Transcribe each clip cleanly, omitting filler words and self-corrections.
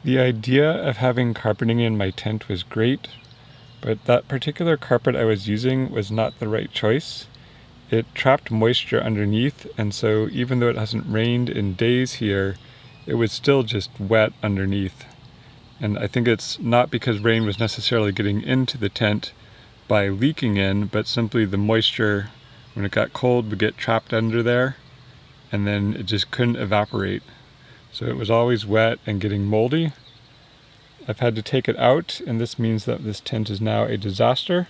The idea of having carpeting in my tent was great, but that particular carpet I was using was not the right choice. It trapped moisture underneath, and so even though it hasn't rained in days here, it was still just wet underneath. And I think it's not because rain was necessarily getting into the tent by leaking in, but simply the moisture, when it got cold, would get trapped under there, and then it just couldn't evaporate. So it was always wet and getting moldy. I've had to take it out, and this means that this tent is now a disaster.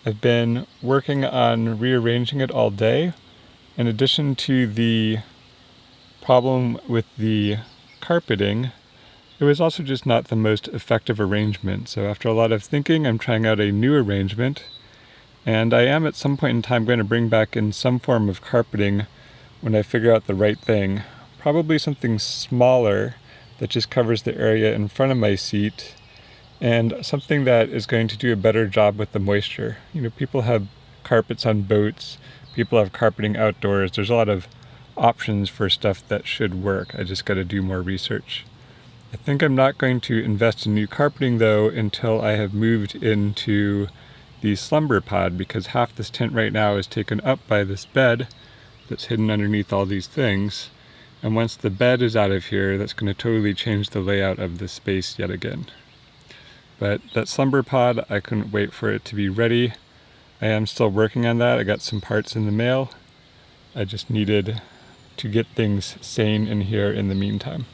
I've been working on rearranging it all day. In addition to the problem with the carpeting, it was also just not the most effective arrangement. So after a lot of thinking, I'm trying out a new arrangement, and I am at some point in time going to bring back in some form of carpeting when I figure out the right thing. Probably something smaller that just covers the area in front of my seat, and something that is going to do a better job with the moisture. You know, people have carpets on boats, people have carpeting outdoors. There's a lot of options for stuff that should work. I just got to do more research. I think I'm not going to invest in new carpeting though until I have moved into the slumber pod, because half this tent right now is taken up by this bed that's hidden underneath all these things. And once the bed is out of here, that's going to totally change the layout of the space yet again. But that slumber pod, I couldn't wait for it to be ready. I am still working on that. I got some parts in the mail. I just needed to get things sane in here in the meantime.